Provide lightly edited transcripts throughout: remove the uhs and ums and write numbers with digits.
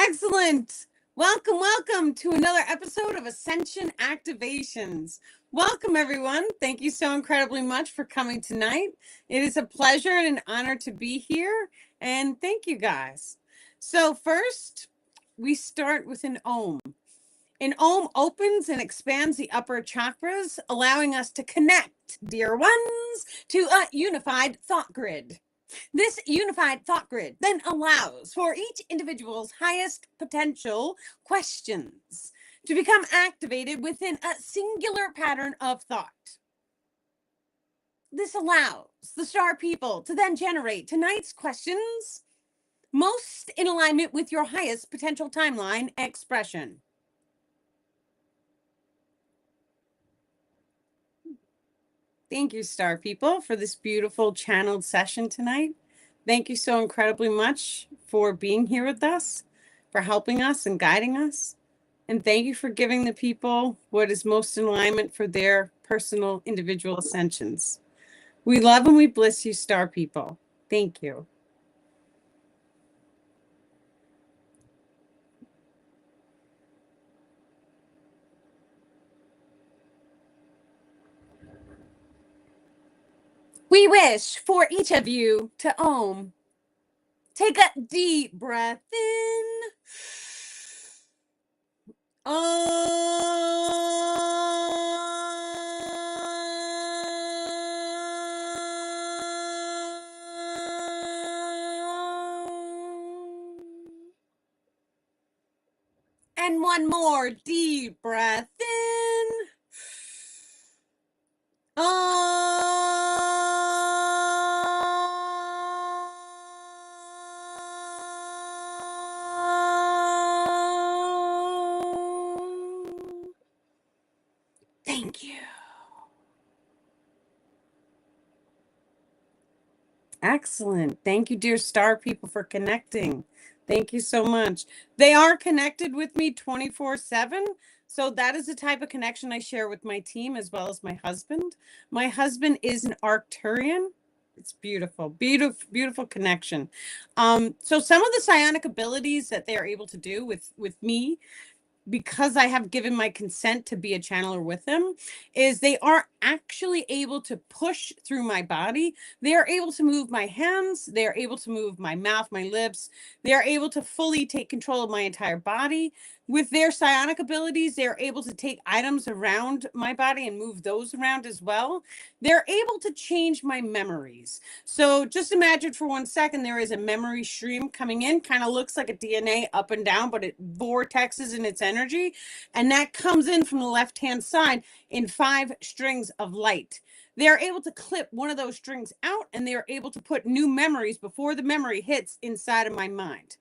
Excellent. Welcome to another episode of Ascension Activations. Welcome, everyone. Thank you so incredibly much for coming tonight. It is a pleasure and an honor to be here, and thank you guys. So first, we start with an Om. An Om opens and expands the upper chakras, allowing us to connect, dear ones, to a unified thought grid. This unified thought grid then allows for each individual's highest potential questions to become activated within a singular pattern of thought. This allows the star people to then generate tonight's questions most in alignment with your highest potential timeline expression. Thank you, star people, for this beautiful channeled session tonight. Thank you so incredibly much for being here with us, for helping us and guiding us. And thank you for giving the people what is most in alignment for their personal individual ascensions. We love and we bless you, star people. Thank you. We wish for each of you to Om. Take a deep breath in. And one more deep breath in. Thank you. Excellent. Thank you, dear star people, for connecting. Thank you so much. They are connected with me 24/7. So that is the type of connection I share with my team as well as my husband. My husband is an Arcturian. It's beautiful, beautiful, beautiful connection. So some of the psionic abilities that they are able to do with me, because I have given my consent to be a channeler with them, is they are actually able to push through my body. They are able to move my hands. They are able to move my mouth, my lips. They are able to fully take control of my entire body. With their psionic abilities, they are able to take items around my body and move those around as well. They're able to change my memories. So just imagine for 1 second, there is a memory stream coming in, kind of looks like a DNA up and down, but it vortexes in its energy. And that comes in from the left-hand side in 5 strings of light. They are able to clip one of those strings out, and they are able to put new memories before the memory hits inside of my mind.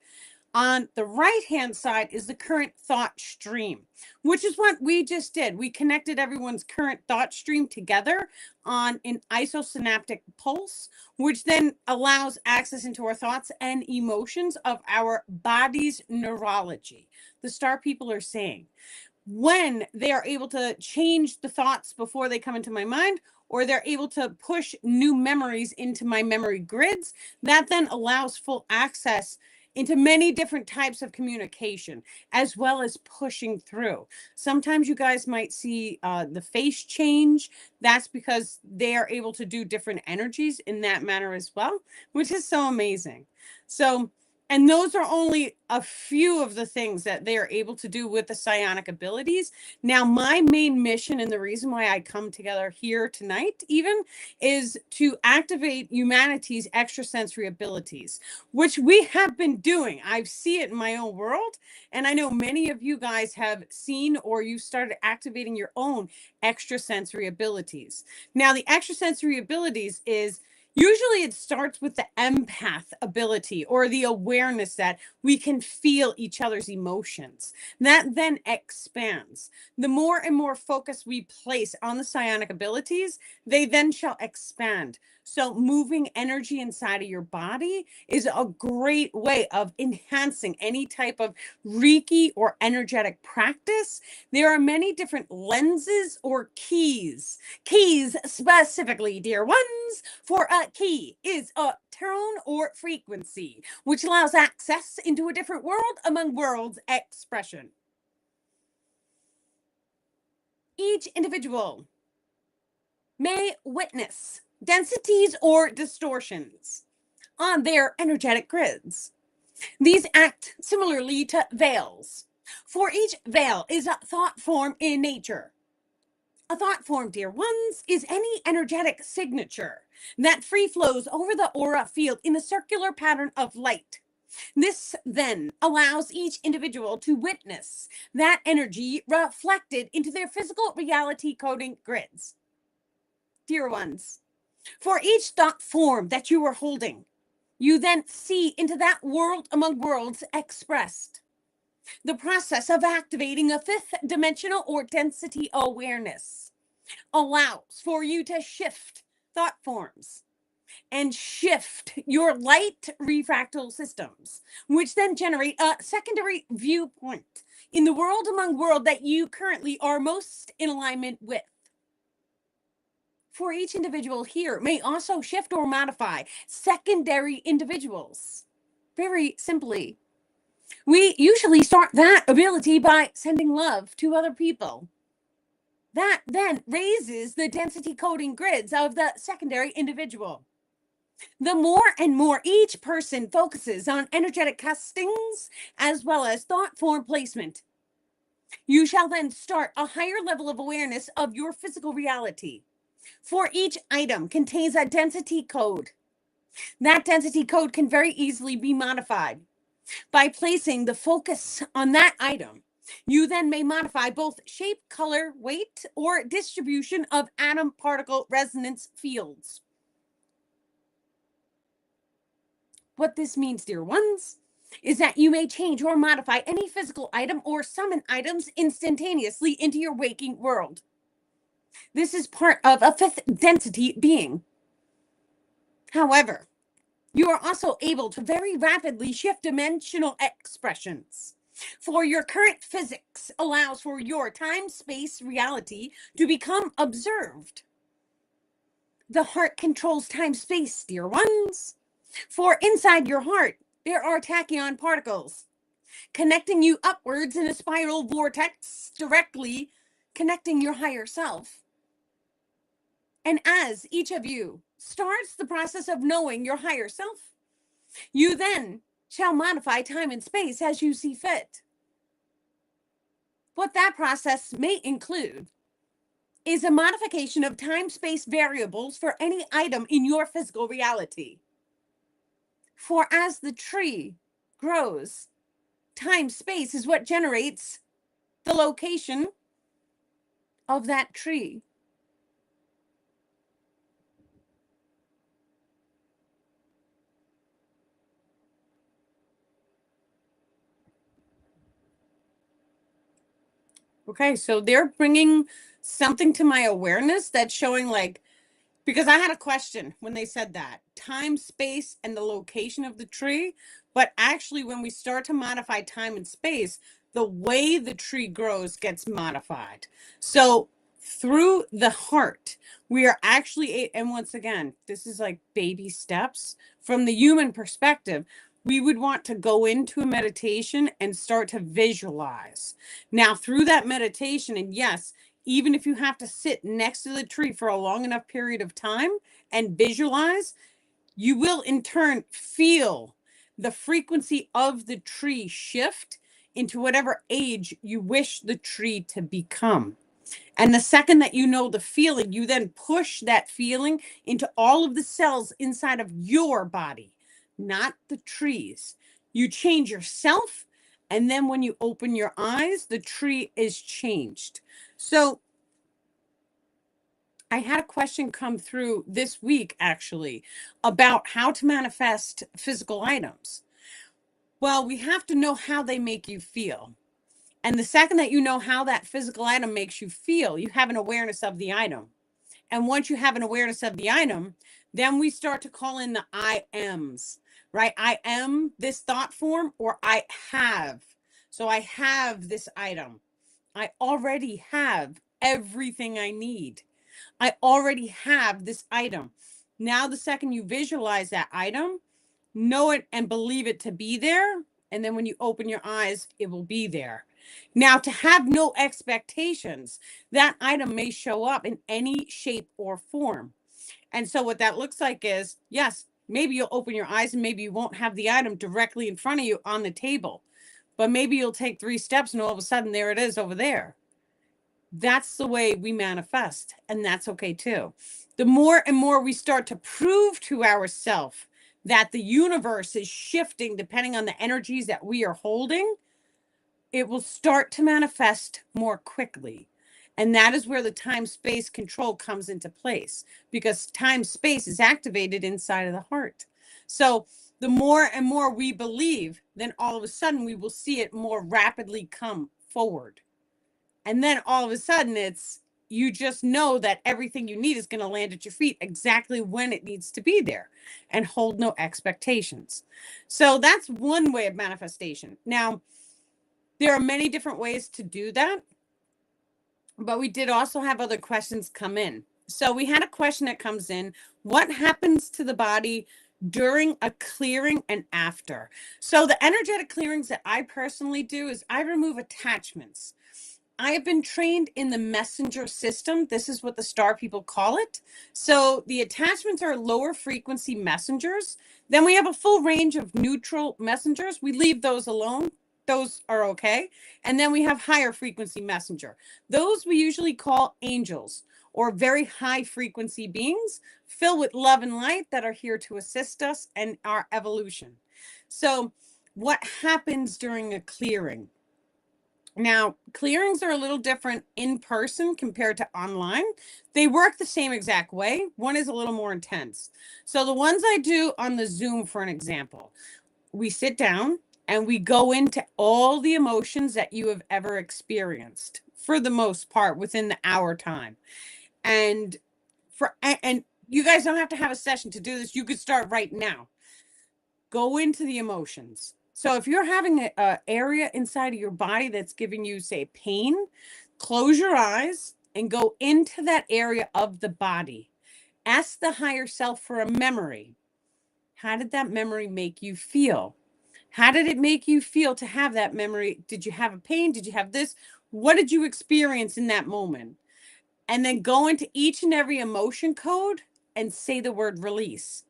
On the right-hand side is the current thought stream, which is what we just did. We connected everyone's current thought stream together on an isosynaptic pulse, which then allows access into our thoughts and emotions of our body's neurology. The star people are saying, when they are able to change the thoughts before they come into my mind, or they're able to push new memories into my memory grids, that then allows full access into many different types of communication, as well as pushing through. Sometimes you guys might see the face change. That's because they are able to do different energies in that manner as well, which is so amazing. So, and those are only a few of the things that they are able to do with the psionic abilities. Now, my main mission and the reason why I come together here tonight even is to activate humanity's extrasensory abilities, which we have been doing. I see it in my own world, and I know many of you guys have seen or you started activating your own extrasensory abilities. Now, the extrasensory abilities is usually it starts with the empath ability or the awareness that we can feel each other's emotions. That then expands. The more and more focus we place on the psionic abilities, they then shall expand. So moving energy inside of your body is a great way of enhancing any type of Reiki or energetic practice. There are many different lenses or keys. Keys specifically, dear ones, for a key is a tone or frequency, which allows access into a different world among worlds expression. Each individual may witness densities or distortions on their energetic grids. These act similarly to veils. For each veil is a thought form in nature. A thought form, dear ones, is any energetic signature that free flows over the aura field in a circular pattern of light. This then allows each individual to witness that energy reflected into their physical reality coding grids. Dear ones, for each thought form that you are holding, you then see into that world among worlds expressed. The process of activating a fifth dimensional or density awareness allows for you to shift thought forms and shift your light refractal systems, which then generate a secondary viewpoint in the world among world that you currently are most in alignment with. For each individual here may also shift or modify secondary individuals. Very simply, we usually start that ability by sending love to other people. That then raises the density coding grids of the secondary individual. The more and more each person focuses on energetic castings as well as thought form placement, you shall then start a higher level of awareness of your physical reality. For each item contains a density code. That density code can very easily be modified. By placing the focus on that item, you then may modify both shape, color, weight, or distribution of atom particle resonance fields. What this means, dear ones, is that you may change or modify any physical item or summon items instantaneously into your waking world. This is part of a fifth density being. However, you are also able to very rapidly shift dimensional expressions. For your current physics allows for your time-space reality to become observed. The heart controls time-space, dear ones. For inside your heart, there are tachyon particles connecting you upwards in a spiral vortex, directly connecting your higher self. And as each of you starts the process of knowing your higher self, you then shall modify time and space as you see fit. What that process may include is a modification of time-space variables for any item in your physical reality. For as the tree grows, time-space is what generates the location of that tree. Okay, so they're bringing something to my awareness that's showing like, because I had a question when they said that time, space, and the location of the tree. But actually, when we start to modify time and space, the way the tree grows gets modified. So through the heart, we are actually, and once again, this is like baby steps from the human perspective. We would want to go into a meditation and start to visualize. Now, through that meditation, and yes, even if you have to sit next to the tree for a long enough period of time and visualize, you will in turn feel the frequency of the tree shift into whatever age you wish the tree to become. And the second that you know the feeling, you then push that feeling into all of the cells inside of your body, not the trees. You change yourself, and then when you open your eyes, the tree is changed. So I had a question come through this week, actually, about how to manifest physical items. Well, we have to know how they make you feel. And the second that you know how that physical item makes you feel, you have an awareness of the item. And once you have an awareness of the item, then we start to call in the I ams, right? I am this thought form, or I have. So I have this item. I already have everything I need. I already have this item. Now, the second you visualize that item, know it and believe it to be there. And then when you open your eyes, it will be there. Now, to have no expectations, that item may show up in any shape or form. And so what that looks like is, yes, maybe you'll open your eyes and maybe you won't have the item directly in front of you on the table, but maybe you'll take 3 steps and all of a sudden there it is over there. That's the way we manifest, and that's okay too. The more and more we start to prove to ourselves that the universe is shifting depending on the energies that we are holding, it will start to manifest more quickly. And that is where the time-space control comes into place, because time-space is activated inside of the heart. So the more and more we believe, then all of a sudden we will see it more rapidly come forward. And then all of a sudden you just know that everything you need is going to land at your feet exactly when it needs to be there, and hold no expectations. So that's one way of manifestation. Now, there are many different ways to do that, but we did also have other questions come in. So we had a question that comes in: what happens to the body during a clearing and after? So the energetic clearings that I personally do is I remove attachments. I have been trained in the messenger system. This is what the star people call it. So the attachments are lower frequency messengers. Then we have a full range of neutral messengers. We leave those alone. Those are okay. And then we have higher frequency messenger. Those we usually call angels, or very high frequency beings filled with love and light that are here to assist us and our evolution. So what happens during a clearing? Now, clearings are a little different in person compared to online. They work the same exact way. One is a little more intense. So the ones I do on the Zoom, for an example, we sit down and we go into all the emotions that you have ever experienced, for the most part, within the hour time. And you guys don't have to have a session to do this. You could start right now. Go into the emotions. So if you're having an area inside of your body that's giving you, say, pain, close your eyes and go into that area of the body. Ask the higher self for a memory. How did that memory make you feel? How did it make you feel to have that memory? Did you have a pain? Did you have this? What did you experience in that moment? And then go into each and every emotion code and say the word release.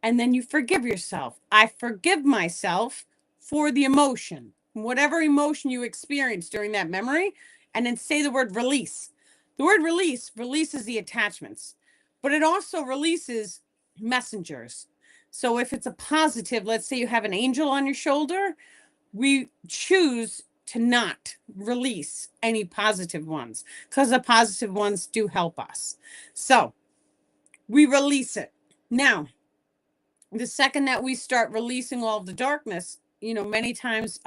And then you forgive yourself. I forgive myself for the emotion, whatever emotion you experienced during that memory, and then say the word release. The word release releases the attachments, but it also releases messengers. So if it's a positive, let's say you have an angel on your shoulder, we choose to not release any positive ones, because the positive ones do help us. So we release it. Now, the second that we start releasing all of the darkness, many times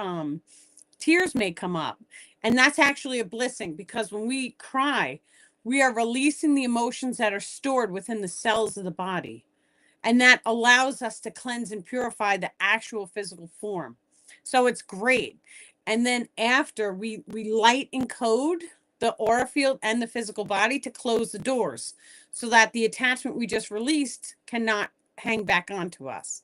tears may come up. And that's actually a blessing, because when we cry, we are releasing the emotions that are stored within the cells of the body. And that allows us to cleanse and purify the actual physical form. So it's great. And then after, we light and code the aura field and the physical body to close the doors, so that the attachment we just released cannot hang back onto us.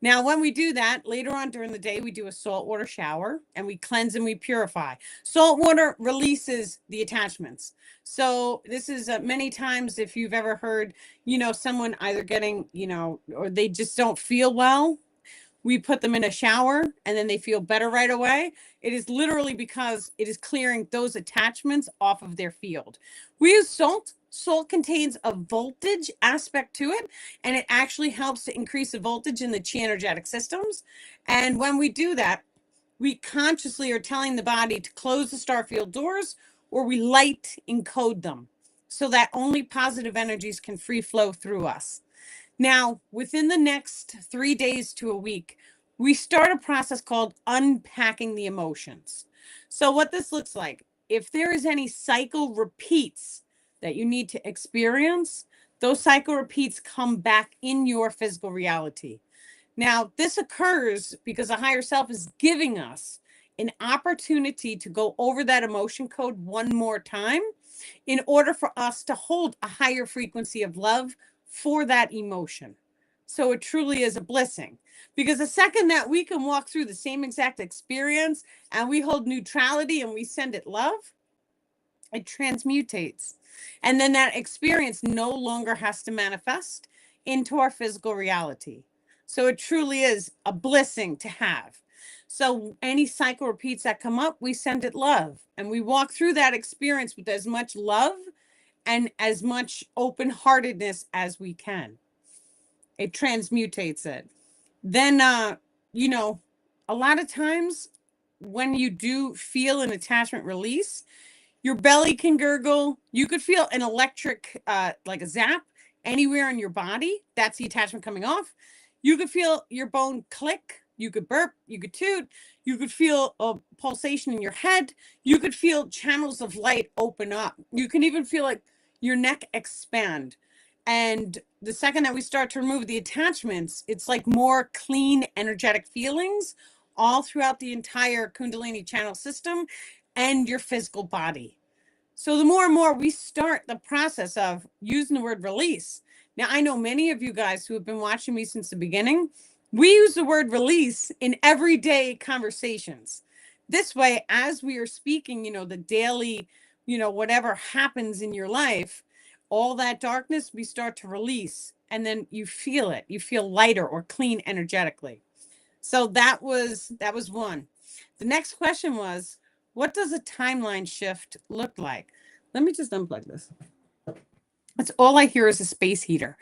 Now, when we do that, later on during the day, we do a salt water shower and we cleanse and we purify. Salt water releases the attachments. So this is many times, if you've ever heard, someone either getting, or they just don't feel well, we put them in a shower and then they feel better right away. It is literally because it is clearing those attachments off of their field. We use salt. Salt contains a voltage aspect to it, and it actually helps to increase the voltage in the chi energetic systems. And when we do that, we consciously are telling the body to close the starfield doors, or we light encode them so that only positive energies can free flow through us. Now, within the next 3 days to a week, we start a process called unpacking the emotions. So what this looks like, if there is any cycle repeats that you need to experience, those cycle repeats come back in your physical reality. Now, this occurs because the higher self is giving us an opportunity to go over that emotion code one more time in order for us to hold a higher frequency of love for that emotion. So it truly is a blessing, because the second that we can walk through the same exact experience and we hold neutrality and we send it love, it transmutates. And then that experience no longer has to manifest into our physical reality. So it truly is a blessing to have. So any cycle repeats that come up, we send it love. And we walk through that experience with as much love and as much open-heartedness as we can. It transmutates it. Then, you know, a lot of times when you do feel an attachment release, your belly can gurgle. You could feel an electric, like a zap anywhere in your body. That's the attachment coming off. You could feel your bone click. You could burp. You could toot. You could feel a pulsation in your head. You could feel channels of light open up. You can even feel like your neck expand. And the second that we start to remove the attachments, it's like more clean, energetic feelings all throughout the entire Kundalini channel system and your physical body. So the more and more we start the process of using the word release. Now, I know many of you guys who have been watching me since the beginning, we use the word release in everyday conversations. This way, as we are speaking, you know, the daily, you know, whatever happens in your life, all that darkness, we start to release, and then you feel it. You feel lighter or clean energetically. So that was one. The next question was, what does a timeline shift look like? Let me just unplug this. That's all I hear is a space heater.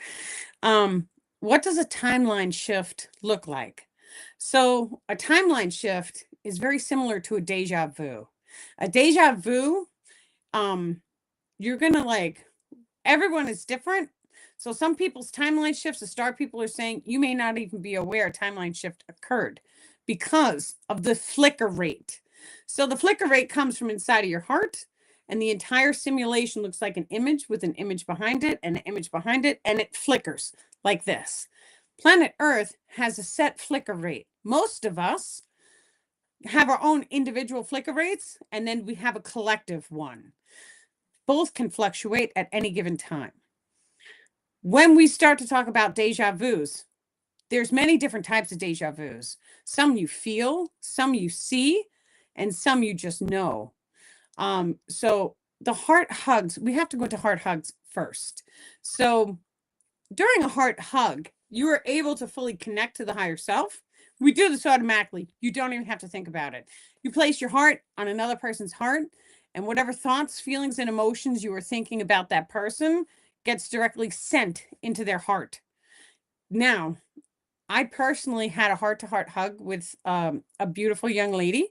What does a timeline shift look like? So a timeline shift is very similar to a deja vu. A deja vu, you're going to like, everyone is different. So some people's timeline shifts, the star people are saying you may not even be aware a timeline shift occurred because of the flicker rate. So the flicker rate comes from inside of your heart, and the entire simulation looks like an image with an image behind it and an image behind it, and it flickers like this. Planet Earth has a set flicker rate. Most of us have our own individual flicker rates, and then we have a collective one. Both can fluctuate at any given time. When we start to talk about deja vus, there's many different types of deja vus. Some you feel, some you see, and some you just know. So the heart hugs, we have to go to heart hugs first. So during a heart hug, you are able to fully connect to the higher self. We do this automatically. You don't even have to think about it. You place your heart on another person's heart, and whatever thoughts, feelings, and emotions you were thinking about that person gets directly sent into their heart. Now, I personally had a heart-to-heart hug with a beautiful young lady.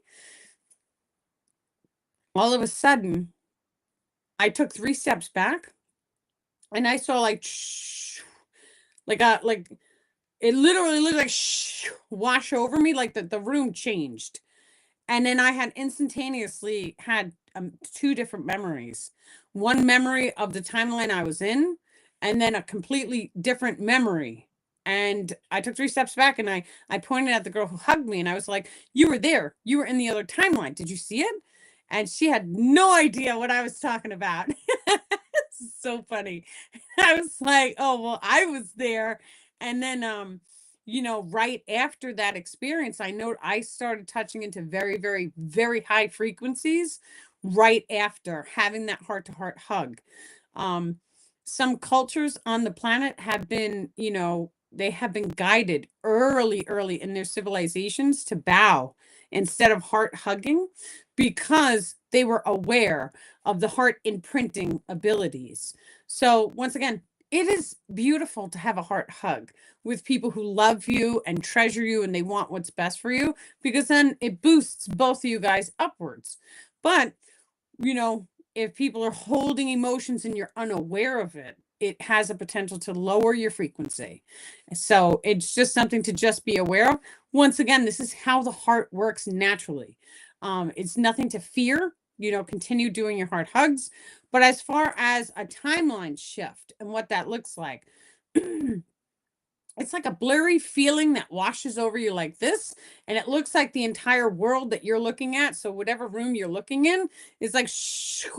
All of a sudden, I took 3 steps back, and I saw like it literally looked like wash over me, like the room changed. And then I had instantaneously had 2 different memories. One memory of the timeline I was in, and then a completely different memory. And I took 3 steps back, and I pointed at the girl who hugged me, and I was like, you were there. You were in the other timeline. Did you see it? And she had no idea what I was talking about. It's so funny. I was like, oh, well, I was there. And then, you know, right after that experience, I started touching into very, very, very high frequencies right after having that heart-to-heart hug. Some cultures on the planet have been, you know, they have been guided early in their civilizations to bow instead of heart hugging, because they were aware of the heart imprinting abilities. So once again, it is beautiful to have a heart hug with people who love you and treasure you, and they want what's best for you, because then it boosts both of you guys upwards. But, you know, if people are holding emotions and you're unaware of it, it has a potential to lower your frequency. So it's just something to just be aware of. Once again, this is how the heart works naturally. It's nothing to fear. continue doing your heart hugs. But as far as a timeline shift and what that looks like, it's like a blurry feeling that washes over you like this, and it looks like the entire world that you're looking at. So whatever room you're looking in is like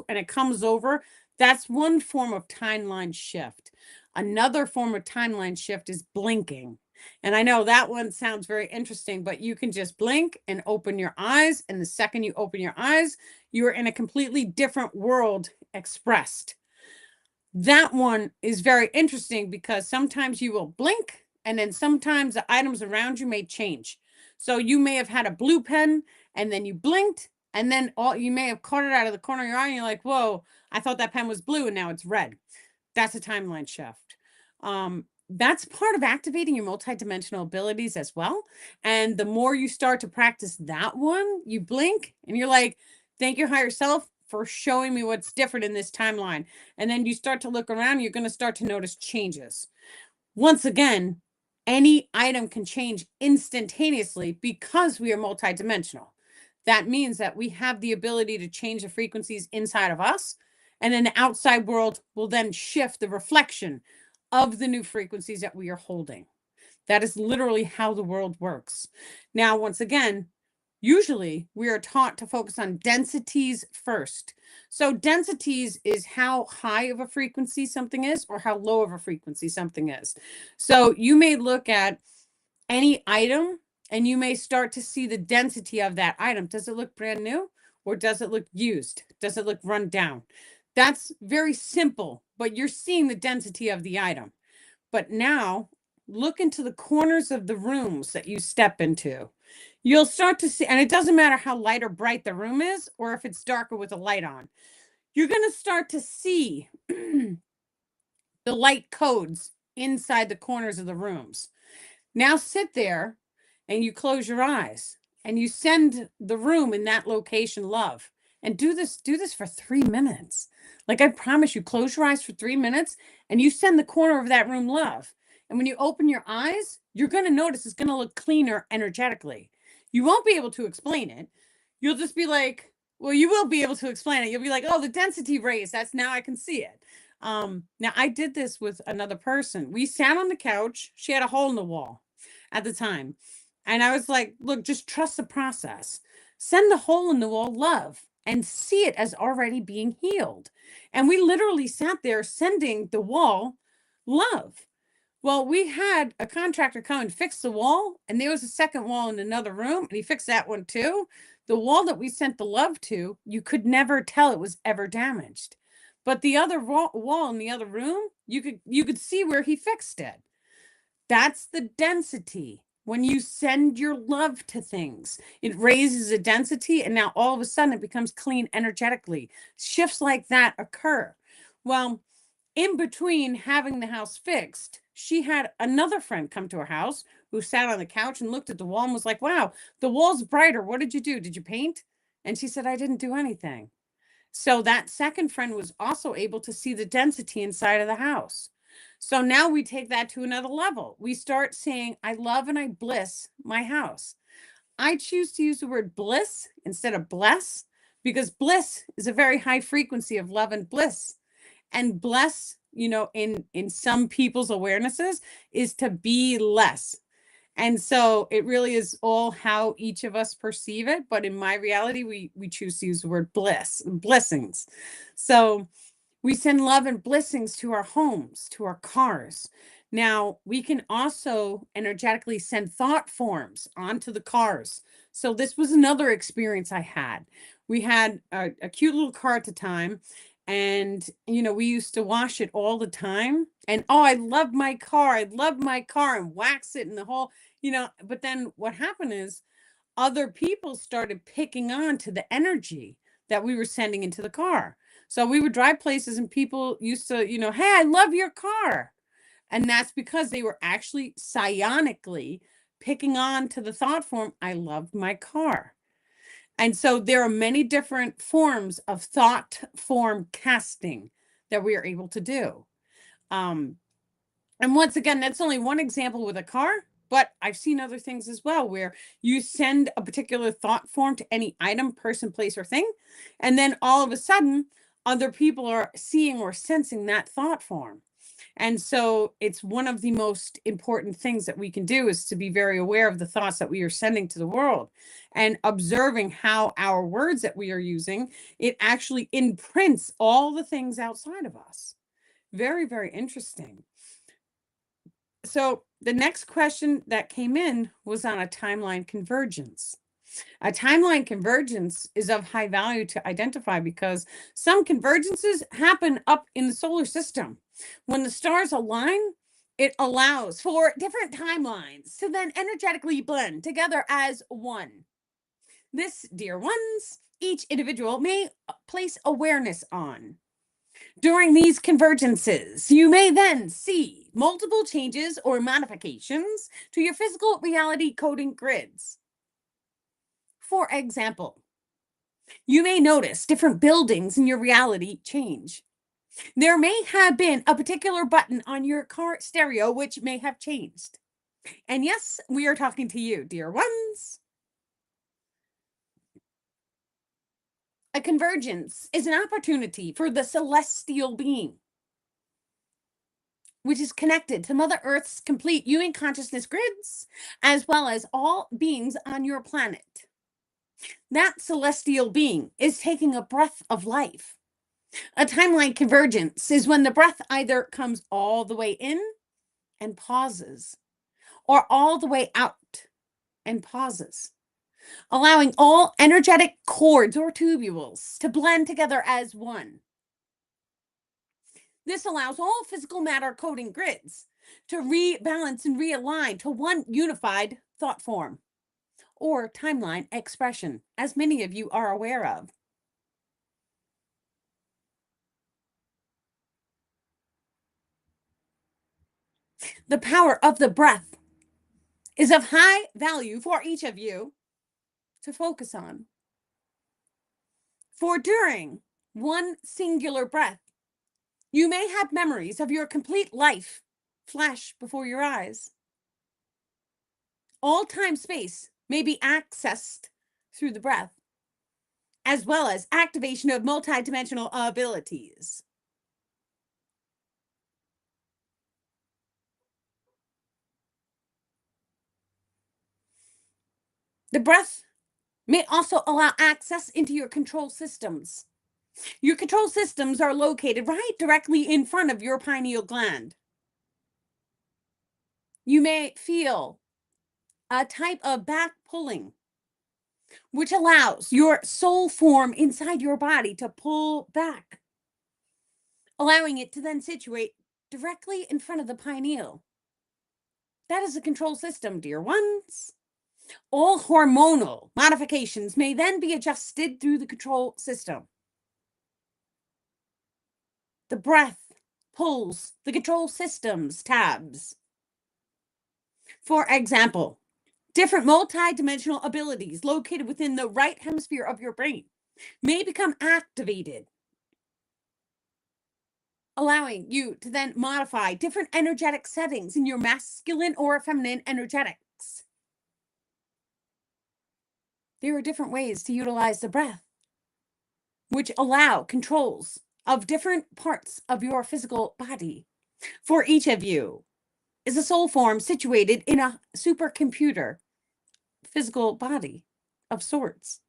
and it comes over. That's one form of timeline shift. Another form of timeline shift is blinking. And I know that one sounds very interesting, but you can just blink and open your eyes, and the second you open your eyes, you're in a completely different world expressed. That one is very interesting because sometimes you will blink, and then sometimes the items around you may change. So you may have had a blue pen, and then you blinked, and then you may have caught it out of the corner of your eye, and you're like, whoa, I thought that pen was blue, and now it's red. That's a timeline shift. That's part of activating your multidimensional abilities as well. And the more you start to practice that one, you blink, and you're like, thank your higher self for showing me what's different in this timeline. And then you start to look around, you're going to start to notice changes. Once again, any item can change instantaneously because we are multidimensional. That means that we have the ability to change the frequencies inside of us, and then the outside world will then shift the reflection of the new frequencies that we are holding. That is literally how the world works. Now, once again, usually we are taught to focus on densities first. So densities is how high of a frequency something is or how low of a frequency something is. So you may look at any item and you may start to see the density of that item. Does it look brand new or does it look used? Does it look run down? That's very simple, but you're seeing the density of the item. But now look into the corners of the rooms that you step into. You'll start to see, and it doesn't matter how light or bright the room is, or if it's darker with a light on, you're going to start to see the light codes inside the corners of the rooms. Now sit there and you close your eyes and you send the room in that location love, and do this for 3 minutes. Like, I promise you, close your eyes for 3 minutes and you send the corner of that room love. And when you open your eyes, you're going to notice it's going to look cleaner energetically. You won't be able to explain it. You'll just be like, well, you will be able to explain it. You'll be like, oh, the density raised. That's, now I can see it. Now I did this with another person. We sat on the couch. She had a hole in the wall at the time. And I was like, look, just trust the process. Send the hole in the wall love and see it as already being healed. And we literally sat there sending the wall love. Well, we had a contractor come and fix the wall, and there was a second wall in another room, and he fixed that one too. The wall that we sent the love to, you could never tell it was ever damaged. But the other wall in the other room, you could see where he fixed it. That's the density. When you send your love to things, it raises a density, and now all of a sudden it becomes clean energetically. Shifts like that occur. Well, in between having the house fixed, she had another friend come to her house who sat on the couch and looked at the wall and was like, wow, the wall's brighter. What did you do? Did you paint? And she said, I didn't do anything. So that second friend was also able to see the density inside of the house. So now we take that to another level. We start saying, I love and I bliss my house. I choose to use the word bliss instead of bless, because bliss is a very high frequency of love and bliss. And bless, in some people's awarenesses, is to be less. And so it really is all how each of us perceive it. But in my reality, we choose to use the word bliss, blessings. So we send love and blessings to our homes, to our cars. Now, we can also energetically send thought forms onto the cars. So this was another experience I had. We had a cute little car at the time, and we used to wash it all the time. And I love my car. I love my car, and wax it and the whole, but then what happened is other people started picking on to the energy that we were sending into the car. So we would drive places and people used to, hey, I love your car. And that's because they were actually psionically picking on to the thought form, I love my car. And so there are many different forms of thought form casting that we are able to do. And once again, that's only one example with a car. But I've seen other things as well where you send a particular thought form to any item, person, place, or thing, and then all of a sudden, other people are seeing or sensing that thought form. And so it's one of the most important things that we can do is to be very aware of the thoughts that we are sending to the world and observing how our words that we are using, it actually imprints all the things outside of us. Very, very interesting. So the next question that came in was on a timeline convergence. A timeline convergence is of high value to identify because some convergences happen up in the solar system. When the stars align, it allows for different timelines to then energetically blend together as one. This, dear ones, each individual may place awareness on. During these convergences, you may then see multiple changes or modifications to your physical reality coding grids. For example, you may notice different buildings in your reality change. There may have been a particular button on your car stereo which may have changed. And yes, we are talking to you, dear ones. A convergence is an opportunity for the celestial being, which is connected to Mother Earth's complete human consciousness grids, as well as all beings on your planet. That celestial being is taking a breath of life. A timeline convergence is when the breath either comes all the way in and pauses, or all the way out and pauses, allowing all energetic cords or tubules to blend together as one. This allows all physical matter coding grids to rebalance and realign to one unified thought form or timeline expression, as many of you are aware of. The power of the breath is of high value for each of you to focus on. For during one singular breath, you may have memories of your complete life flash before your eyes. All time space may be accessed through the breath, as well as activation of multidimensional abilities. The breath may also allow access into your control systems. Your control systems are located right directly in front of your pineal gland. You may feel a type of back pulling, which allows your soul form inside your body to pull back, allowing it to then situate directly in front of the pineal. That is a control system, dear ones. All hormonal modifications may then be adjusted through the control system. The breath pulls the control system's tabs. For example, different multidimensional abilities located within the right hemisphere of your brain may become activated, allowing you to then modify different energetic settings in your masculine or feminine energetics. There are different ways to utilize the breath, which allow controls of different parts of your physical body. For each of you is a soul form situated in a supercomputer physical body of sorts.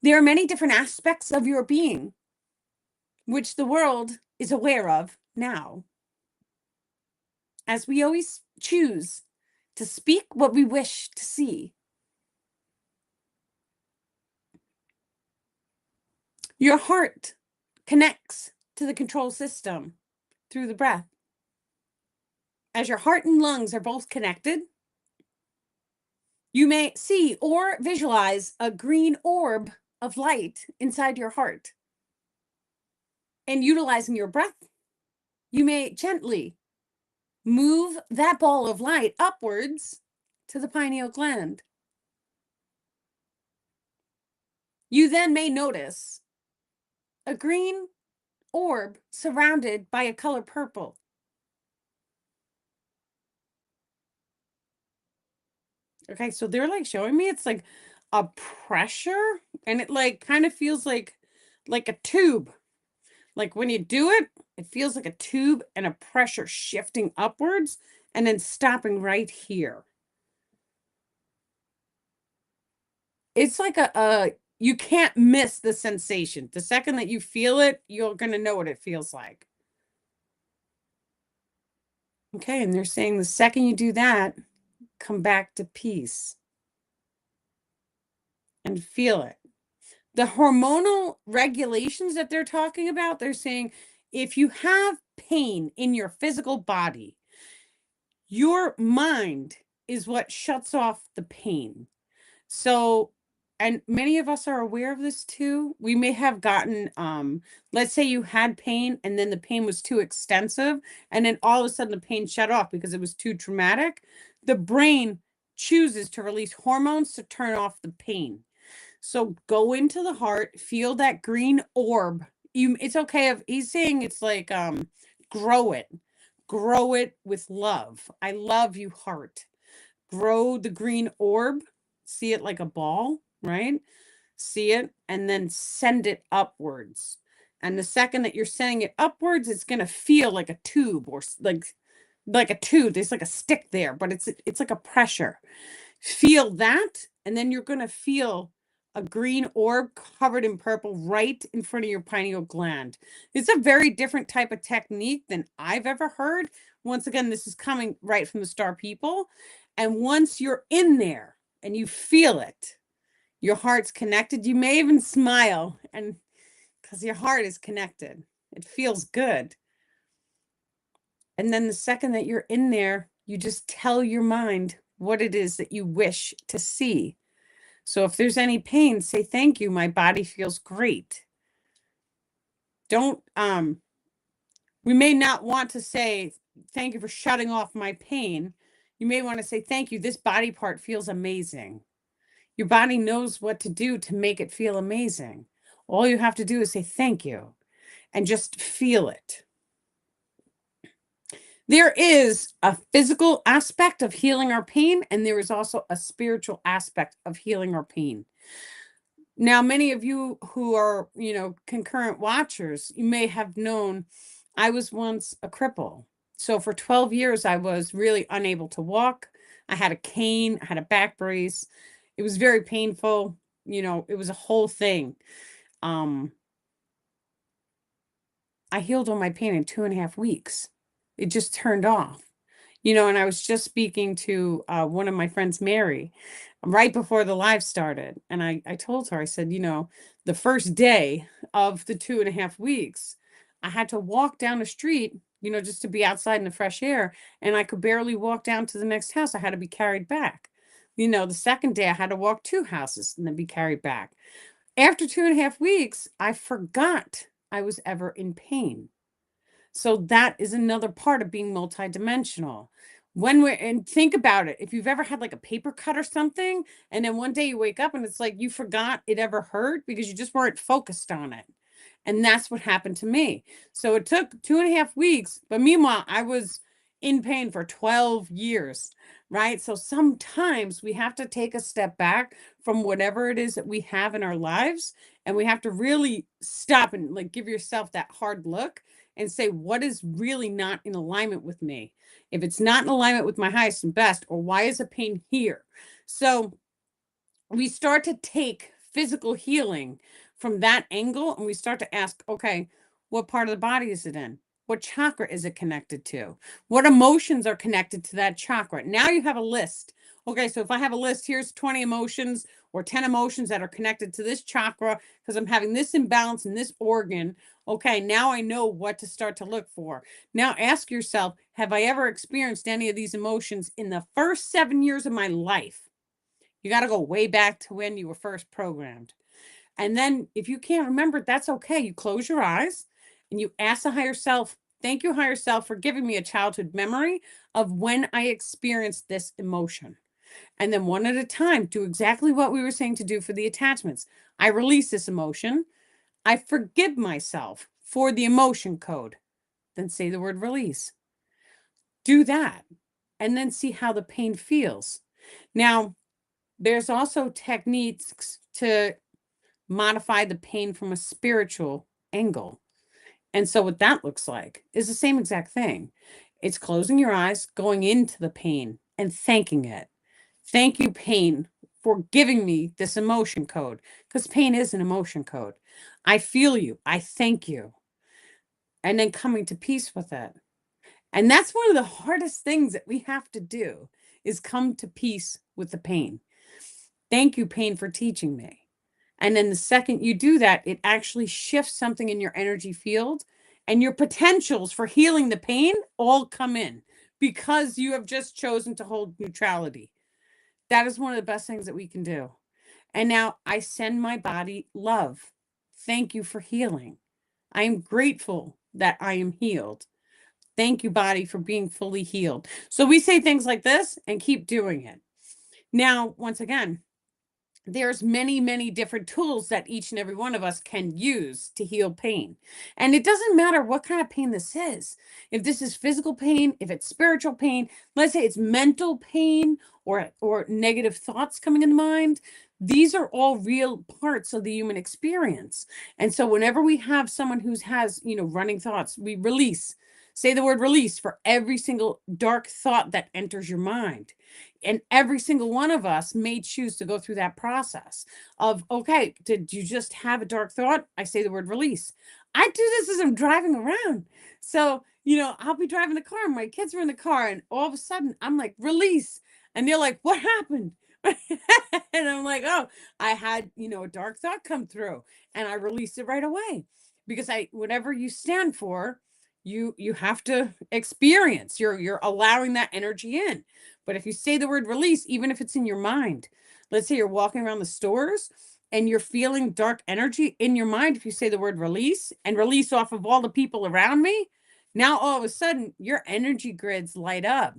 There are many different aspects of your being, which the world is aware of now. As we always choose to speak what we wish to see. Your heart connects to the control system through the breath. As your heart and lungs are both connected, you may see or visualize a green orb of light inside your heart. And utilizing your breath, you may gently move that ball of light upwards to the pineal gland. You then may notice a green orb surrounded by a color purple. Okay, so they're like showing me it's like a pressure, and it like kind of feels like a tube. Like when you do it, it feels like a tube and a pressure shifting upwards and then stopping right here. It's like a you can't miss the sensation. The second that you feel it, you're going to know what it feels like. Okay, and they're saying the second you do that, come back to peace and feel it. The hormonal regulations that they're talking about, they're saying if you have pain in your physical body, your mind is what shuts off the pain. So, and many of us are aware of this too. We may have gotten, let's say you had pain and then the pain was too extensive, and then all of a sudden the pain shut off because it was too traumatic. The brain chooses to release hormones to turn off the pain. So go into the heart, feel that green orb. It's okay if he's saying it's like grow it. Grow it with love. I love you, heart. Grow the green orb. See it like a ball, right? See it and then send it upwards. And the second that you're sending it upwards, it's going to feel like a tube or like a tube. There's like a stick there, but it's like a pressure. Feel that, and then you're going to feel a green orb covered in purple right in front of your pineal gland. It's a very different type of technique than I've ever heard. Once again, this is coming right from the star people. And once you're in there and you feel it, your heart's connected. You may even smile, and because your heart is connected, it feels good. And then the second that you're in there, you just tell your mind what it is that you wish to see. So if there's any pain, say, thank you. My body feels great. Don't, we may not want to say, thank you for shutting off my pain. You may want to say, thank you. This body part feels amazing. Your body knows what to do to make it feel amazing. All you have to do is say, thank you, and just feel it. There is a physical aspect of healing our pain, and there is also a spiritual aspect of healing our pain. Now, many of you who are, concurrent watchers, you may have known I was once a cripple. So for 12 years, I was really unable to walk. I had a cane, I had a back brace. It was very painful. It was a whole thing. I healed all my pain in 2.5 weeks. It just turned off. And I was just speaking to one of my friends, Mary, right before the live started. And I told her, I said, the first day of the 2.5 weeks, I had to walk down the street, just to be outside in the fresh air. And I could barely walk down to the next house. I had to be carried back. The second day I had to walk 2 houses and then be carried back. After 2.5 weeks, I forgot I was ever in pain. So that is another part of being multidimensional. And think about it, if you've ever had like a paper cut or something, and then one day you wake up and it's like you forgot it ever hurt because you just weren't focused on it. And that's what happened to me. So it took 2.5 weeks, but meanwhile, I was in pain for 12 years, right? So sometimes we have to take a step back from whatever it is that we have in our lives, and we have to really stop and like give yourself that hard look and say, what is really not in alignment with me? If it's not in alignment with my highest and best, or why is the pain here? So we start to take physical healing from that angle, and we start to ask, okay, what part of the body is it in? What chakra is it connected to? What emotions are connected to that chakra? Now you have a list. Okay, so if I have a list, here's 20 emotions or 10 emotions that are connected to this chakra because I'm having this imbalance in this organ. Okay, now I know what to start to look for. Now ask yourself, have I ever experienced any of these emotions in the first 7 years of my life? You got to go way back to when you were first programmed. And then if you can't remember it, that's okay. You close your eyes and you ask the higher self, thank you, higher self, for giving me a childhood memory of when I experienced this emotion. And then one at a time, do exactly what we were saying to do for the attachments. I release this emotion. I forgive myself for the emotion code. Then say the word release. Do that. And then see how the pain feels. Now, There's also techniques to modify the pain from a spiritual angle. And so what that looks like is the same exact thing. It's closing your eyes, going into the pain and thanking it. Thank you, pain, for giving me this emotion code, because pain is an emotion code. I feel you. I thank you. And then coming to peace with it. And that's one of the hardest things that we have to do is come to peace with the pain. Thank you, pain, for teaching me. And then the second you do that, it actually shifts something in your energy field, and your potentials for healing the pain all come in because you have just chosen to hold neutrality. That is one of the best things that we can do. And now I send my body love. Thank you for healing. I am grateful that I am healed. Thank you, body, for being fully healed. So we say things like this and keep doing it. Now, once again, there's many different tools that each and every one of us can use to heal pain. And it doesn't matter what kind of pain this is. If this is physical pain, if it's spiritual pain, let's say it's mental pain or negative thoughts coming in the mind, these are all real parts of the human experience. And so whenever we have someone who has, running thoughts, we release. Say the word release for every single dark thought that enters your mind. And every single one of us may choose to go through that process of, okay, did you just have a dark thought? I say the word release. I do this as I'm driving around. So, I'll be driving the car, and my kids are in the car, and all of a sudden I'm like, release. And they're like, what happened? And I'm like, oh, I had, a dark thought come through, and I released it right away. Because whatever you stand for, you have to experience. You're allowing that energy in. But if you say the word release, even if it's in your mind, let's say you're walking around the stores and you're feeling dark energy in your mind, if you say the word release and release off of all the people around me, now all of a sudden your energy grids light up.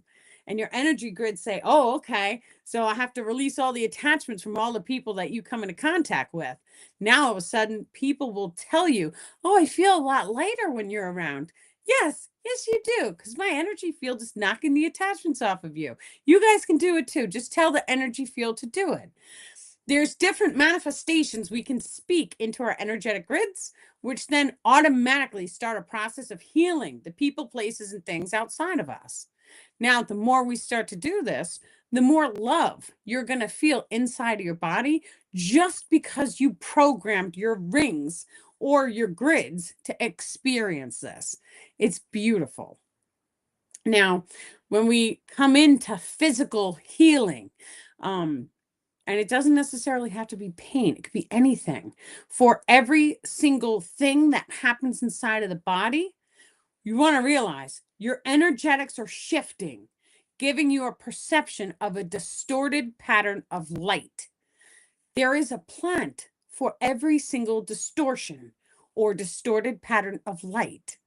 And your energy grids say, oh, okay, so I have to release all the attachments from all the people that you come into contact with. Now all of a sudden people will tell you, oh, I feel a lot lighter when you're around. Yes, you do, because my energy field is knocking the attachments off of you. You guys can do it too. Just tell the energy field to do it. There's different manifestations we can speak into our energetic grids, which then automatically start a process of healing the people, places, and things outside of us. Now, the more we start to do this, the more love you're going to feel inside of your body, just because you programmed your rings or your grids to experience this. It's beautiful. Now, when we come into physical healing, and it doesn't necessarily have to be pain, it could be anything. For every single thing that happens inside of the body, you want to realize your energetics are shifting, giving you a perception of a distorted pattern of light. There is a plant for every single distortion or distorted pattern of light.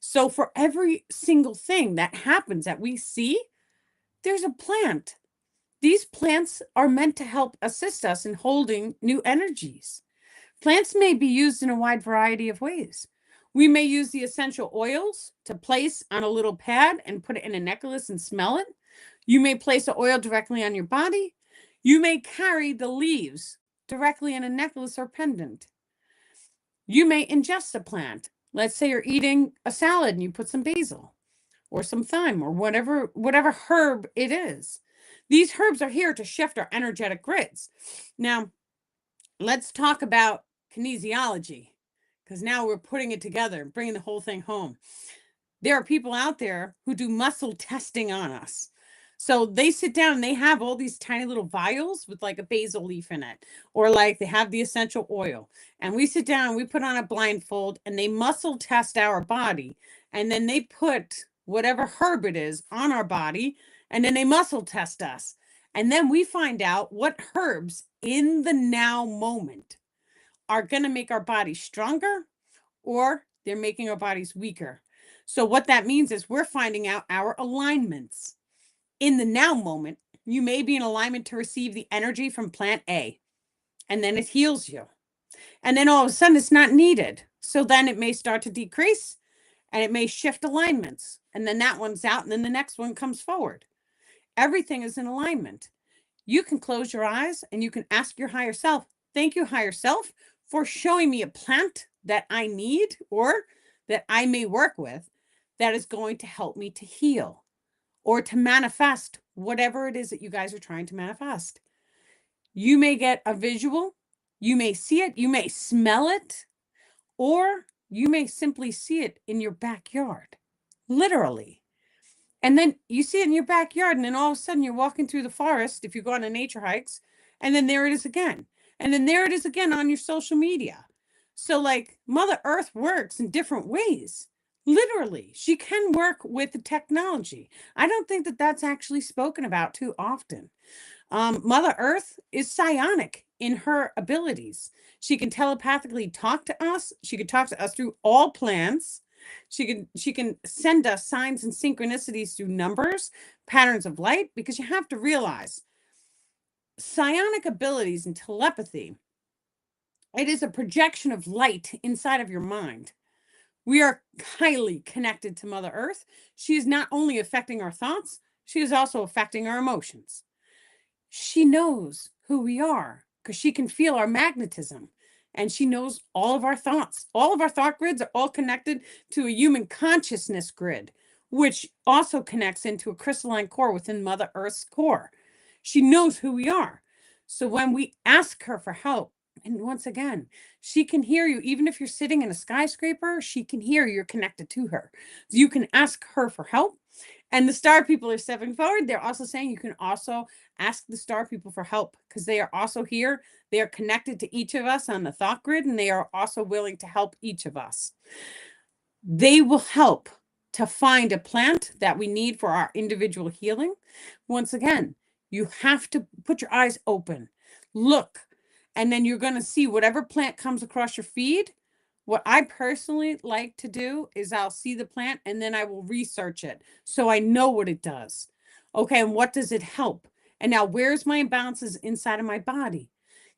So for every single thing that happens that we see, there's a plant. These plants are meant to help assist us in holding new energies. Plants may be used in a wide variety of ways. We may use the essential oils to place on a little pad and put it in a necklace and smell it. You may place the oil directly on your body. You may carry the leaves directly in a necklace or pendant. You may ingest a plant. Let's say you're eating a salad and you put some basil or some thyme or whatever herb it is. These herbs are here to shift our energetic grids. Now, let's talk about kinesiology, because now we're putting it together and bringing the whole thing home. There are people out there who do muscle testing on us. So they sit down and they have all these tiny little vials with like a basil leaf in it, or like they have the essential oil. And we sit down and we put on a blindfold and they muscle test our body. And then they put whatever herb it is on our body, and then they muscle test us. And then we find out what herbs in the now moment are going to make our bodies stronger, or they're making our bodies weaker. So what that means is we're finding out our alignments. In the now moment, you may be in alignment to receive the energy from plant A, and then it heals you. And then all of a sudden it's not needed. So then it may start to decrease and it may shift alignments. And then that one's out and then the next one comes forward. Everything is in alignment. you can close your eyes and you can ask your higher self, thank you, higher self, for showing me a plant that I need or that I may work with that is going to help me to heal or to manifest whatever it is that you guys are trying to manifest. You may get a visual, you may see it, you may smell it, or you may simply see it in your backyard, literally. And then you see it in your backyard, and then all of a sudden you're walking through the forest if you go on a nature hikes, and then there it is again. And then there it is again on your social media. So like Mother Earth works in different ways. Literally, she can work with the technology. I don't think that that's actually spoken about too often. Mother Earth is psionic in her abilities. She can telepathically talk to us. She can talk to us through all plants. She can send us signs and synchronicities through numbers, patterns of light, because you have to realize psionic abilities and telepathy, it is a projection of light inside of your mind. We are highly connected to Mother Earth. She is not only affecting our thoughts, she is also affecting our emotions. She knows who we are because she can feel our magnetism, and she knows all of our thoughts. All of our thought grids are all connected to a human consciousness grid, which also connects into a crystalline core within Mother Earth's core. She knows who we are. So when we ask her for help, and once again, she can hear you. Even if you're sitting in a skyscraper, she can hear you're connected to her. You can ask her for help. And the star people are stepping forward. They're also saying you can also ask the star people for help because they are also here. They are connected to each of us on the thought grid, and they are also willing to help each of us. They will help to find a plant that we need for our individual healing. Once again, you have to put your eyes open, look, and then you're going to see whatever plant comes across your feed. What I personally like to do is I'll see the plant and then I will research it so I know what it does. Okay, and what does it help? And now where's my imbalances inside of my body?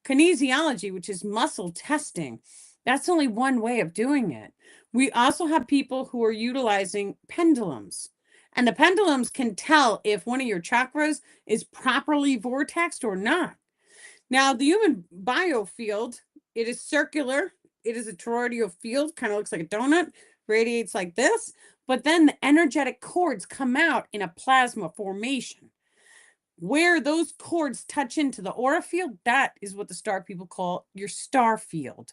Kinesiology, which is muscle testing, that's only one way of doing it. We also have people who are utilizing pendulums. And the pendulums can tell if one of your chakras is properly vortexed or not. Now, the human biofield, it is circular. It is a toroidal field, kind of looks like a donut, radiates like this. But then the energetic cords come out in a plasma formation. Where those cords touch into the aura field, that is what the star people call your star field.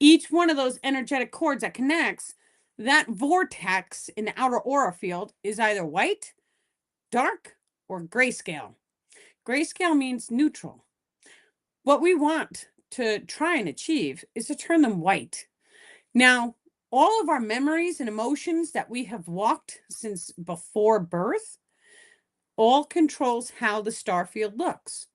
Each one of those energetic cords that connects, that vortex in the outer aura field is either white, dark, or grayscale. Grayscale means neutral. What we want to try and achieve is to turn them white. Now, all of our memories and emotions that we have walked since before birth all controls how the star field looks.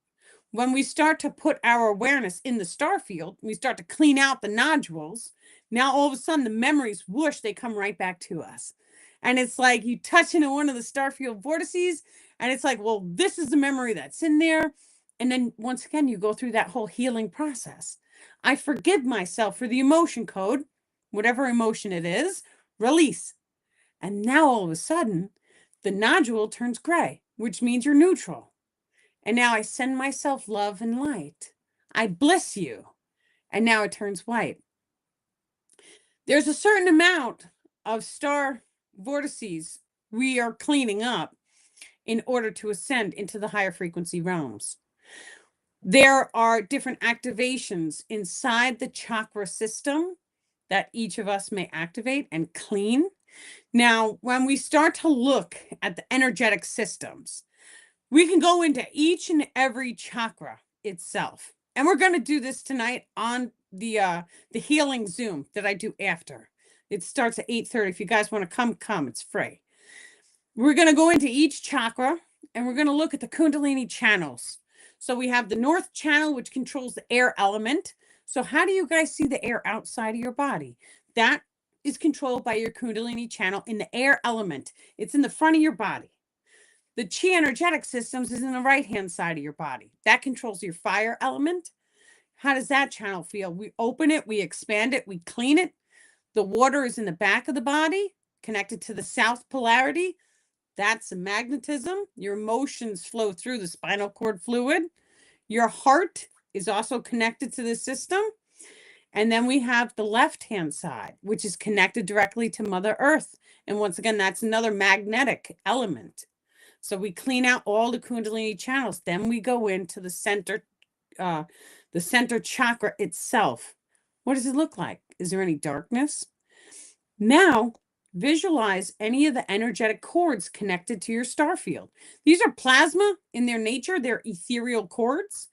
When we start to put our awareness in the star field, we start to clean out the nodules. Now, all of a sudden, the memories, whoosh, they come right back to us. And it's like you touch into one of the star field vortices, and it's like, well, this is the memory that's in there. And then once again, you go through that whole healing process. I forgive myself for the emotion code, whatever emotion it is, release. And now all of a sudden, the nodule turns gray, which means you're neutral. And now I send myself love and light. I bless you. And now it turns white. There's a certain amount of star vortices we are cleaning up in order to ascend into the higher frequency realms. There are different activations inside the chakra system that each of us may activate and clean. Now, when we start to look at the energetic systems, we can go into each and every chakra itself. And we're going to do this tonight on the healing Zoom that I do after. It starts at 8:30. If you guys want to come. It's free. We're going to go into each chakra and we're going to look at the Kundalini channels. So we have the North channel, which controls the air element. So how do you guys see the air outside of your body? That is controlled by your Kundalini channel in the air element. It's in the front of your body. The chi energetic systems is in the right-hand side of your body. That controls your fire element. How does that channel feel? We open it, we expand it, we clean it. The water is in the back of the body, connected to the south polarity. That's the magnetism. Your emotions flow through the spinal cord fluid. Your heart is also connected to the system. And then we have the left-hand side, which is connected directly to Mother Earth. And once again, that's another magnetic element. So we clean out all the Kundalini channels. Then we go into the center chakra itself. What does it look like? Is there any darkness? Now, visualize any of the energetic cords connected to your star field. These are plasma in their nature. They're ethereal cords.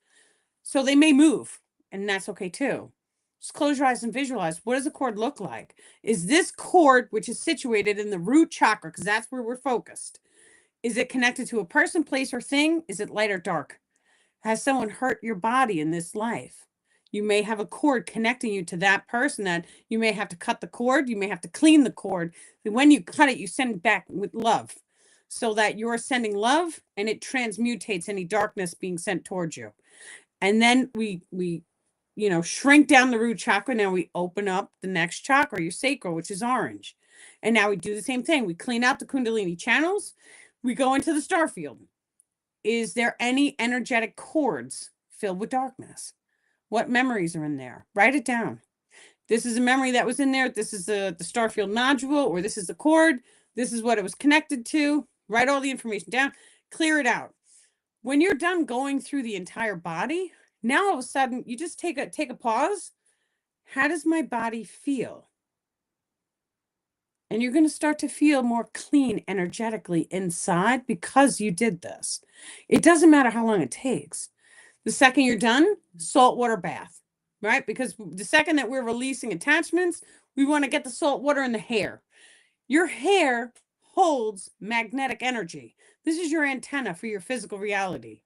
So they may move, and that's okay too. Just close your eyes and visualize. What does a cord look like? Is this cord, which is situated in the root chakra, because that's where we're focused, is it connected to a person, place, or thing? Is it light or dark? Has someone hurt your body in this life? You may have a cord connecting you to that person that you may have to cut the cord. You may have to clean the cord. When you cut it, you send it back with love so that you're sending love and it transmutates any darkness being sent towards you. And then we shrink down the root chakra. Now we open up the next chakra, your sacral, which is orange. And now we do the same thing. We clean out the Kundalini channels. We go into the star field. Is there any energetic cords filled with darkness? What memories are in there? Write it down. This is a memory that was in there. This is the starfield nodule, or this is the cord. This is what it was connected to. Write all the information down. Clear it out. When you're done going through the entire body, now all of a sudden you just take a pause. How does my body feel? And you're going to start to feel more clean energetically inside because you did this. It doesn't matter how long it takes. The second you're done, saltwater bath, right? Because the second that we're releasing attachments, we want to get the salt water in the hair. Your hair holds magnetic energy. This is your antenna for your physical reality.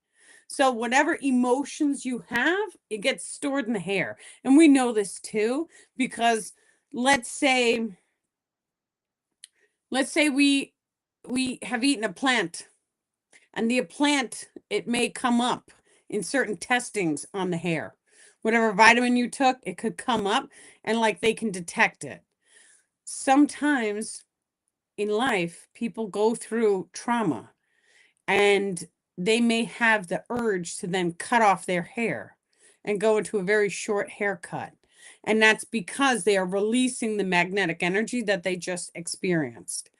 So whatever emotions you have, it gets stored in the hair. And we know this too, because let's say we have eaten a plant, and the plant, it may come up in certain testings on the hair. Whatever vitamin you took, it could come up, and like they can detect it. Sometimes in life, people go through trauma, and they may have the urge to then cut off their hair and go into a very short haircut. And that's because they are releasing the magnetic energy that they just experienced.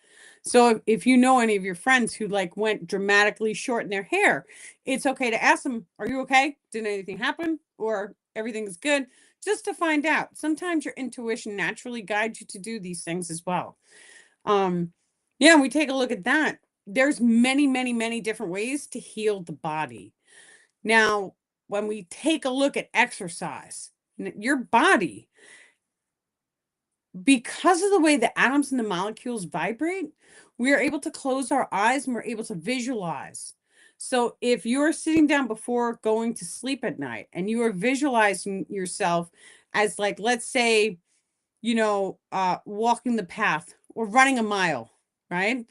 So if you know any of your friends who went dramatically short in their hair, it's okay to ask them, are you okay? Did anything happen? Or everything's good? Just to find out. Sometimes your intuition naturally guides you to do these things as well. We take a look at that. There's many, many, many different ways to heal the body. Now, when we take a look at exercise, your body, because of the way the atoms and the molecules vibrate, we are able to close our eyes and we're able to visualize. So if you're sitting down before going to sleep at night and you are visualizing yourself as let's say, walking the path or running a mile, right?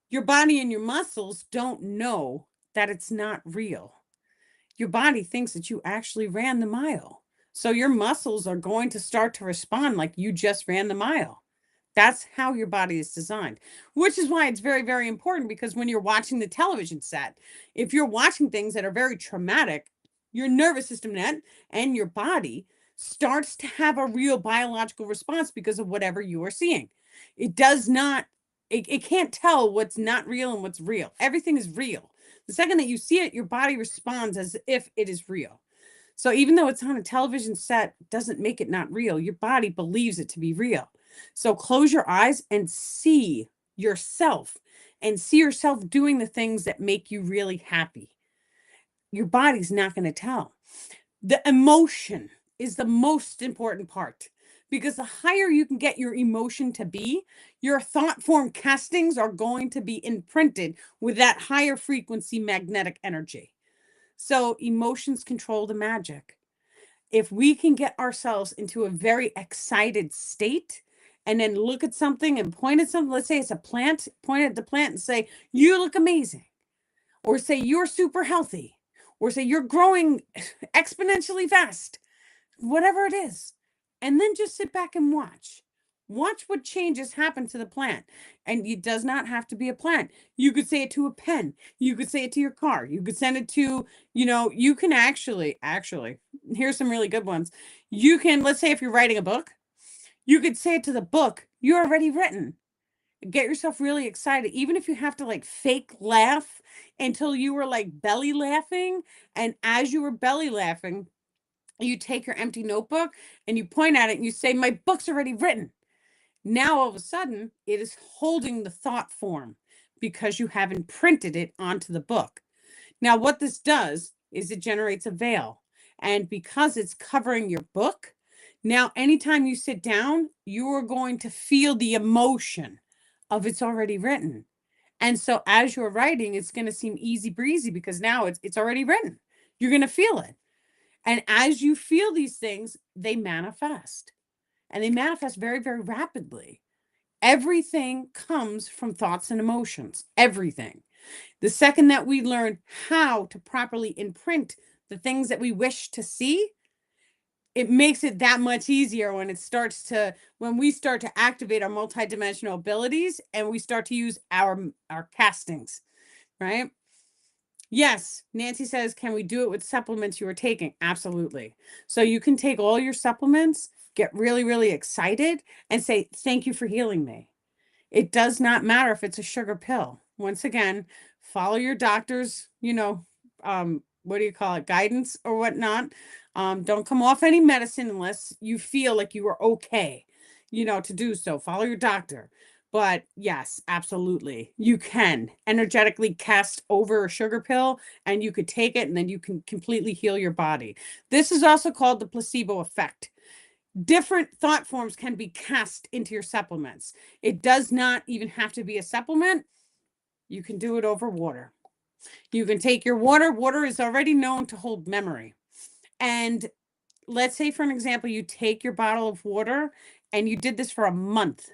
Your body and your muscles don't know that it's not real. Your body thinks that you actually ran the mile. So your muscles are going to start to respond like you just ran the mile. That's how your body is designed, which is why it's very, very important, because when you're watching the television set, if you're watching things that are very traumatic, your nervous system and your body starts to have a real biological response because of whatever you are seeing. It does not, it can't tell what's not real and what's real. Everything is real. The second that you see it, your body responds as if it is real. So even though it's on a television set, doesn't make it not real. Your body believes it to be real. So close your eyes and see yourself doing the things that make you really happy. Your body's not going to tell. The emotion is the most important part, because the higher you can get your emotion to be, your thought form castings are going to be imprinted with that higher frequency magnetic energy. So emotions control the magic. If we can get ourselves into a very excited state and then look at something and point at something, let's say it's a plant, point at the plant and say, you look amazing. Or say, you're super healthy. Or say, you're growing exponentially fast. Whatever it is. And then just sit back and watch. Watch what changes happen to the plant. And it does not have to be a plant. You could say it to a pen. You could say it to your car. You could send it to, you can actually, here's some really good ones. You can, let's say if you're writing a book, you could say it to the book you already written. Get yourself really excited, even if you have to like fake laugh until you were like belly laughing. And as you were belly laughing, you take your empty notebook and you point at it and you say, my book's already written. Now, all of a sudden, it is holding the thought form because you have imprinted it onto the book. Now, what this does is it generates a veil. And because it's covering your book, now anytime you sit down, you are going to feel the emotion of it's already written. And so as you're writing, it's going to seem easy breezy because now it's already written. You're going to feel it. And as you feel these things, they manifest. And they manifest very, very rapidly. Everything comes from thoughts and emotions. Everything. The second that we learn how to properly imprint the things that we wish to see, it makes it that much easier when we start to activate our multidimensional abilities and we start to use our castings, right? Yes, Nancy says, can we do it with supplements you are taking? Absolutely. So you can take all your supplements, get really, really excited and say, thank you for healing me. It does not matter if it's a sugar pill. Once again, follow your doctor's, what do you call it, guidance or whatnot. Don't come off any medicine unless you feel like you are okay, to do so. Follow your doctor. But yes, absolutely. You can energetically cast over a sugar pill and you could take it and then you can completely heal your body. This is also called the placebo effect. Different thought forms can be cast into your supplements. It does not even have to be a supplement. You can do it over water. You can take your water. Water is already known to hold memory. And let's say, for an example, you take your bottle of water and you did this for a month.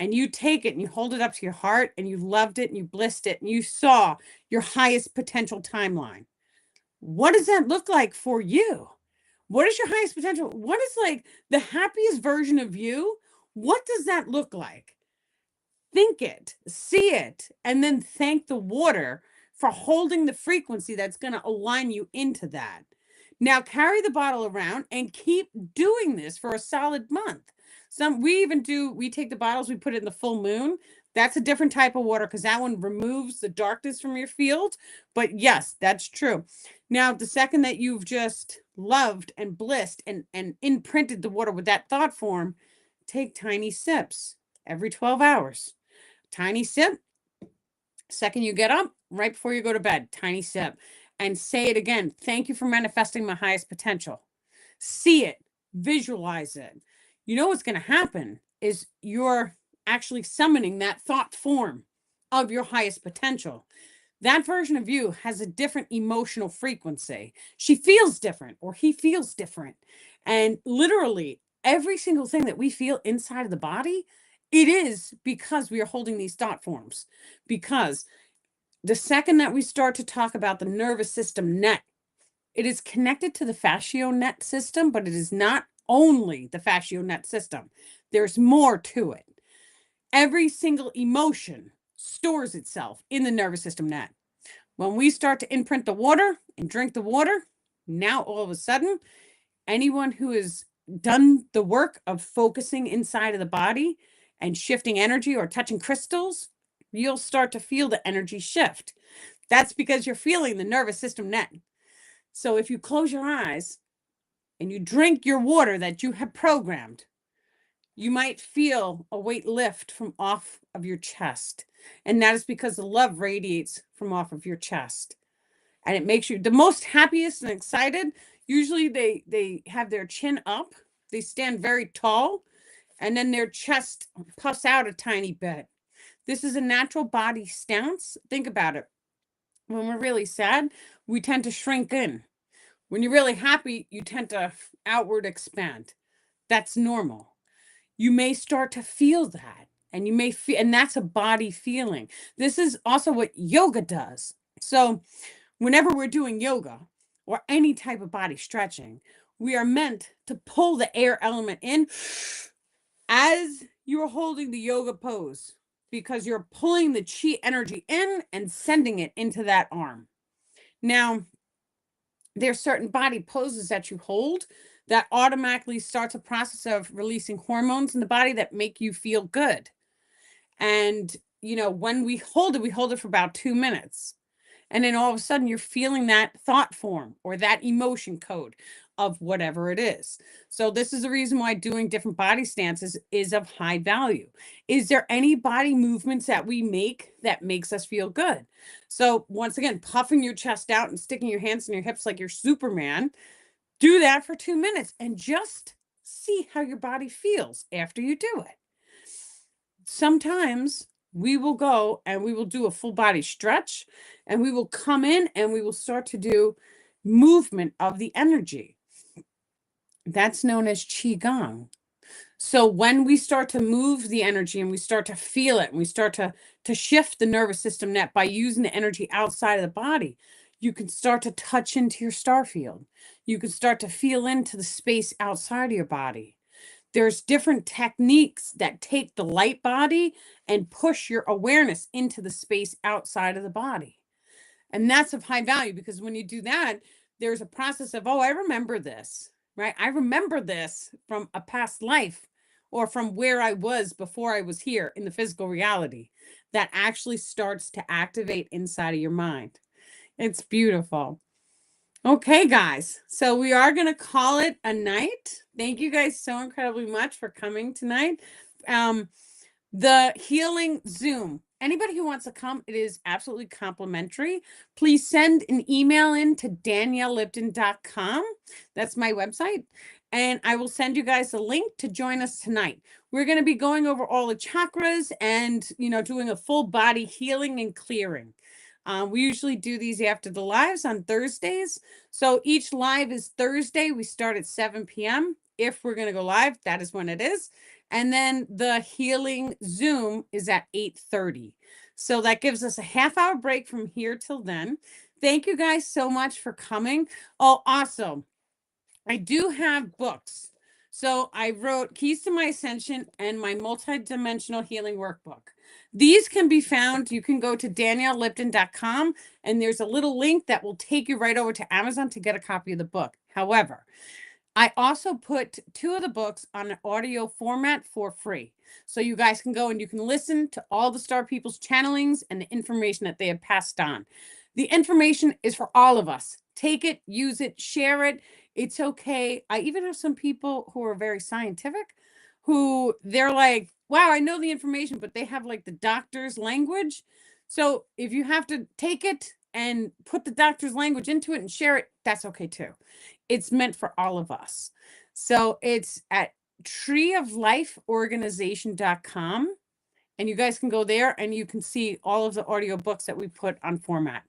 And you take it and you hold it up to your heart and you loved it and you blissed it and you saw your highest potential timeline. What does that look like for you? What is your highest potential? What is like the happiest version of you? What does that look like? Think it, see it, and then thank the water for holding the frequency that's going to align you into that. Now carry the bottle around and keep doing this for a solid month. We take the bottles, we put it in the full moon. That's a different type of water because that one removes the darkness from your field. But yes, that's true. Now, the second that you've just loved and blissed and imprinted the water with that thought form, take tiny sips every 12 hours. Tiny sip. Second you get up, right before you go to bed, tiny sip. And say it again. Thank you for manifesting my highest potential. See it, visualize it. You know what's going to happen is you're actually summoning that thought form of your highest potential. That version of you has a different emotional frequency. She feels different or he feels different. And literally every single thing that we feel inside of the body, it is because we are holding these thought forms. Because the second that we start to talk about the nervous system net, it is connected to the fascio net system, but it is not only the fascio net system. There's more to it. Every single emotion stores itself in the nervous system net. When we start to imprint the water and drink the water, now all of a sudden, anyone who has done the work of focusing inside of the body and shifting energy or touching crystals, you'll start to feel the energy shift. That's because you're feeling the nervous system net. So if you close your eyes and you drink your water that you have programmed, you might feel a weight lift from off of your chest. And that is because the love radiates from off of your chest. And it makes you the most happiest and excited. Usually they have their chin up. They stand very tall. And then their chest puffs out a tiny bit. This is a natural body stance. Think about it. When we're really sad, we tend to shrink in. When you're really happy, you tend to outward expand. That's normal. You may start to feel that. And you may feel, and that's a body feeling. This is also what yoga does. So whenever we're doing yoga or any type of body stretching, we are meant to pull the air element in as you're holding the yoga pose, because you're pulling the chi energy in and sending it into that arm. Now, there's certain body poses that you hold that automatically starts a process of releasing hormones in the body that make you feel good. And, you know, when we hold it for about 2 minutes. And then all of a sudden you're feeling that thought form or that emotion code of whatever it is. So this is the reason why doing different body stances is of high value. Is there any body movements that we make that makes us feel good? So once again, puffing your chest out and sticking your hands in your hips like you're Superman, do that for 2 minutes and just see how your body feels after you do it. Sometimes we will go and we will do a full body stretch and we will come in and we will start to do movement of the energy. That's known as Qigong. So when we start to move the energy and we start to feel it and we start to shift the nervous system net by using the energy outside of the body, you can start to touch into your star field. You can start to feel into the space outside of your body. There's different techniques that take the light body and push your awareness into the space outside of the body. And that's of high value because when you do that, there's a process of, oh, I remember this, right? I remember this from a past life or from where I was before I was here in the physical reality that actually starts to activate inside of your mind. It's beautiful. Okay, guys. So we are going to call it a night. Thank you guys so incredibly much for coming tonight. The healing Zoom. Anybody who wants to come, it is absolutely complimentary. Please send an email in to daniellelipton.com. That's my website. And I will send you guys a link to join us tonight. We're going to be going over all the chakras and, you know, doing a full body healing and clearing. We usually do these after the lives on Thursdays. So each live is Thursday. We start at 7 p.m. If we're going to go live, that is when it is. And then the healing Zoom is at 8:30. So that gives us a half-hour break from here till then. Thank you guys so much for coming. Oh, also, I do have books. So I wrote Keys to My Ascension and my Multidimensional Healing Workbook. These can be found. You can go to daniellelipton.com and there's a little link that will take you right over to Amazon to get a copy of the book. However, I also put 2 of the books on an audio format for free. So you guys can go and you can listen to all the Star People's channelings and the information that they have passed on. The information is for all of us. Take it, use it, share it. It's okay. I even have some people who are very scientific who they're like, wow, I know the information, but they have like the doctor's language. So if you have to take it and put the doctor's language into it and share it, that's okay too. It's meant for all of us. So it's at treeoflifeorganization.com. And you guys can go there and you can see all of the audio books that we put on format.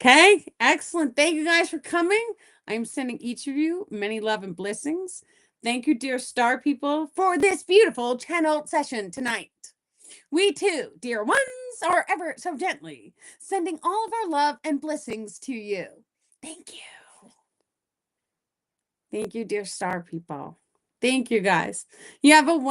Okay, excellent. Thank you guys for coming. I'm sending each of you many love and blessings. Thank you, dear star people, for this beautiful channel session tonight. We too, dear ones, are ever so gently sending all of our love and blessings to you. Thank you. Thank you, dear star people. Thank you, guys. You have a wonderful